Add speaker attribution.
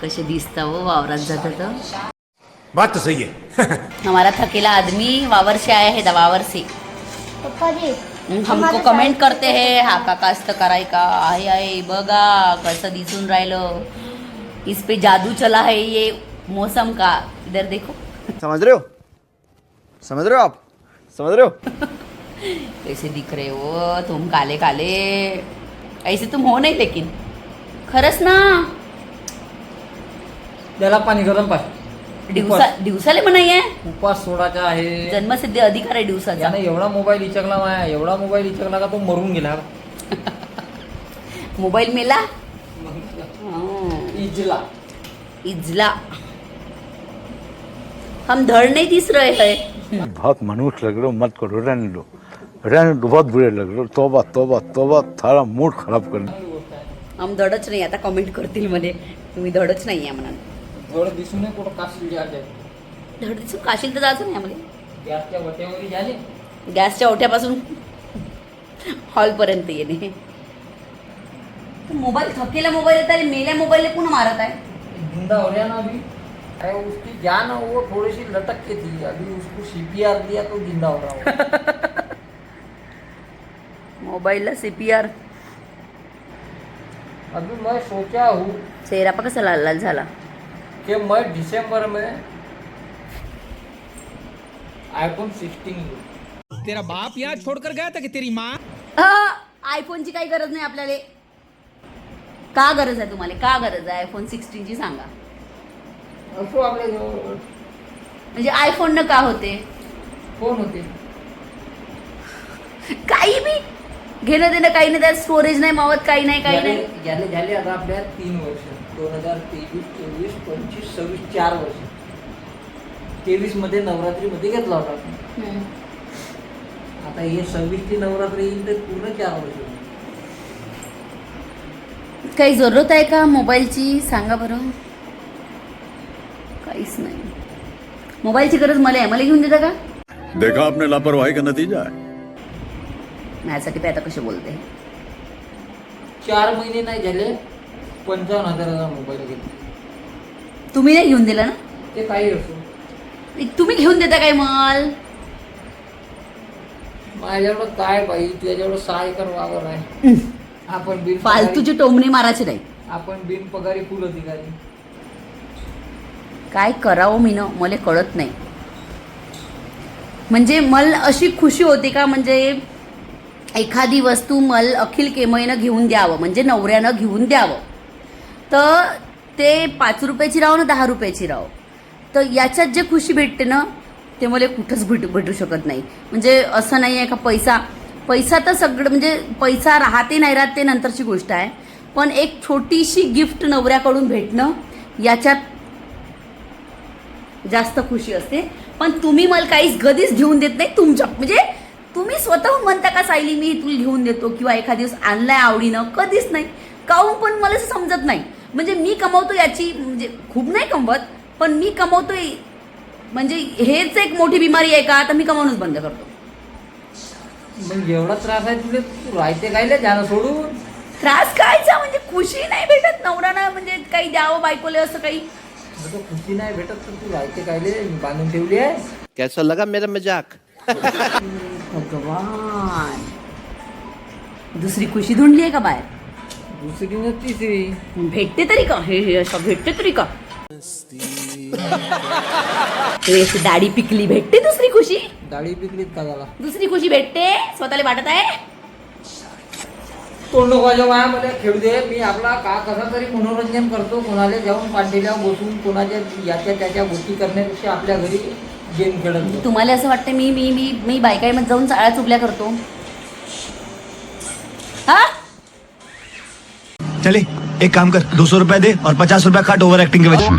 Speaker 1: कसे दिसता हो वावरात जाता तो।
Speaker 2: बात तो सही है।
Speaker 1: हमारा थकेला आदमी वावर से आया है दवावर से।
Speaker 3: पप्पा जी
Speaker 1: हमको कमेंट करते हैं हा का कास्त कराय का आहे आहे बघा कसं दिसून राहिलं, इस पे जादू चला है ये मौसम का, इधर देखो।
Speaker 4: समझ रहे हो, समझ रहे हो आप, समझ रहे हो।
Speaker 1: कैसे दिख रहे हो तुम, काले काले ऐसे तुम हो नहीं, लेकिन खरंच ना।
Speaker 5: त्याला पाणी गरम पाहिजे,
Speaker 1: दिवसाले म्हणाई आहे,
Speaker 5: उपास सोडायचा आहे.
Speaker 1: जन्मसिद्ध अधिकार आहे दिवसाचा।
Speaker 5: त्याने एवढा मोबाईल इचकला माया, एवढा मोबाईल इचकला का तो मरून गेला.
Speaker 1: मोबाईल मेला
Speaker 5: इजला
Speaker 1: इजला, हम धड़ नहीं दिस रहे हैं।
Speaker 6: बहुत मनुष्य लग रहे हो, मत करो, रहने दो, बहुत बुरे लग रहे हो. तोबा तोबा तोबा, थारा मूड खराब करणे.
Speaker 1: हम धडच नाही, आता कमेंट करतील मध्ये तुम्ही धडच नाही आहे म्हणा.
Speaker 5: थोडं दिसून नाही कुठं काशील जायचं,
Speaker 1: धड दिसून काशील तर जायचं नाही आम्हाला.
Speaker 5: गॅसच्या वट्यावरी झाले,
Speaker 1: गॅसच्या ओठ्यापासून हॉलपर्यंत येणे. मोबाईल थकेला मोबाईल येत आहे, मेल्या मोबाईल पुन्हा मारत आहे.
Speaker 5: जिंदा हो रहा ना अभी, अरे उसकी जान वो थोड़ी सी लटक के थी, अभी उसको सीपीआर दिया तो जिंदा हो रहा हो.
Speaker 1: मोबाईलला सीपीआर.
Speaker 5: अभी मैं सोचा हूँ
Speaker 1: चेहरा पण कसा लाल लाल झाला.
Speaker 5: कि मैं दिसंबर में आईफोन 16 लूं.
Speaker 2: तेरा बाप यहाँ छोड़कर गया था कि तेरी माँ?
Speaker 1: आयफोनची काही गरज नाही आपल्याला. का गरज आहे तुम्हाला, का गरज आहे आयफोन 16 ची सांगा.
Speaker 5: असो आपल्या जवळ
Speaker 1: म्हणजे आयफोन न का होते,
Speaker 5: फोन होते.
Speaker 1: काही बी घेणं देणं काही नाही, त्यात स्टोरेज नाही मावत, काही नाही काही नाही.
Speaker 5: झाले आता आपल्या 3 वर्ष, 2023, 24, 25, 26, 4 वर्ष. 23 मध्ये नवरात्रीमध्ये घेतला होता आपण. आता हे 26 ची नवरात्री येईल तर पूर्ण 4 वर्ष.
Speaker 1: काही जरूरत आहे का मोबाईलची सांगा बरं. काहीच नाही. मोबाईलची गरज मला आहे, मला घेऊन देता का.
Speaker 7: देखा आपने लापरवाही का नतीजा है.
Speaker 1: माझ्यासाठी पे आता कसे बोलते.
Speaker 5: 4 महिने नाही झाले 55,000चा मोबाईल घेतला.
Speaker 1: तुम्ही नाही घेऊन दिला ना,
Speaker 5: ते काही असो,
Speaker 1: तुम्ही घेऊन देता काय माल.
Speaker 5: माझ्याकडं काय बाई, तुझ्याजवळ 6 एकर वावर आहे. आपण बिन
Speaker 1: फालतूची टोमणी मारायची नाही.
Speaker 5: आपण बिन पगारी फुल अधिकारी.
Speaker 1: काय करावं मी न मला कळत नाही. म्हणजे मला अशी खुशी होती का, म्हणजे एखादी वस्तू मला अखिल केमईनं घेऊन द्यावं, म्हणजे नवऱ्यानं घेऊन द्यावं, तर ते 5 रुपयाची राहो ना 10 रुपयाची राहो, तर याच्यात जे खुशी भेटते ना ते मला कुठंच भेटू शकत नाही. म्हणजे असं नाही आहे का पैसा तर सगळं, म्हणजे पैसा राहते नाही राहते नंतरची गोष्ट आहे, पण एक छोटीशी गिफ्ट नवऱ्याकडून भेटणं याच्यात जास्त खुशी असते. पण तुम्ही मला काहीच कधीच घेऊन देत नाही. तुमच्या म्हणजे तुम्ही स्वतःहून म्हणता का सायली मी तुला घेऊन देतो किंवा एखाद दिवस आणलाय आवडीनं, कधीच नाही. काहून पण मला समजत नाही. म्हणजे मी कमवतो याची, म्हणजे खूप नाही कमवत, पण मी कमवतोय म्हणजे हेच एक मोठी बिमारी आहे का, आता मी कमावणंच बंद करतो.
Speaker 5: मग एवढा त्रास आहे तुझे, तू राहते कायले जाणं सोडून.
Speaker 1: त्रास कायचा, म्हणजे खुशी नाही भेटत नवऱ्यानं, म्हणजे काही द्यावं बायकोले असं काही.
Speaker 5: तो खुशी नाही भेटत तर तू राहते कायले बांधून ठेवली आहे.
Speaker 4: कैसा लगा मेरा मजाक.
Speaker 1: भगवान, दुसरी खुशी धुंडली आहे का बाहेर.
Speaker 5: दुसरी न तिसरी
Speaker 1: भेटते तरी का, हे असं भेटते तरी का. हे अशी दाढी पिकली, भेटते दुसरी खुशी.
Speaker 5: दाढी पिकलीत का झाला.
Speaker 1: दुसरी खुशी भेटते, स्वतःला वाटत आहे.
Speaker 5: तोंड माझ्या माया मध्ये खेळू दे. मी आपला का कसा तरी मनोरंजन करतो. कोणाला जाऊन पांढरीला बसून कोणाच्या याच्या त्याच्या गोष्टी करण्यापेक्षा आपल्या घरी गेम खेळत.
Speaker 1: तुम्हाला असं वाटतं मी मी मी मी बायकाईमध्ये जाऊन चाळ्या चुगल्या करतो. हा
Speaker 8: चले एक काम कर, 200 रुपया दे और 50 रुपया काट ओवर एक्टिंग के वजह.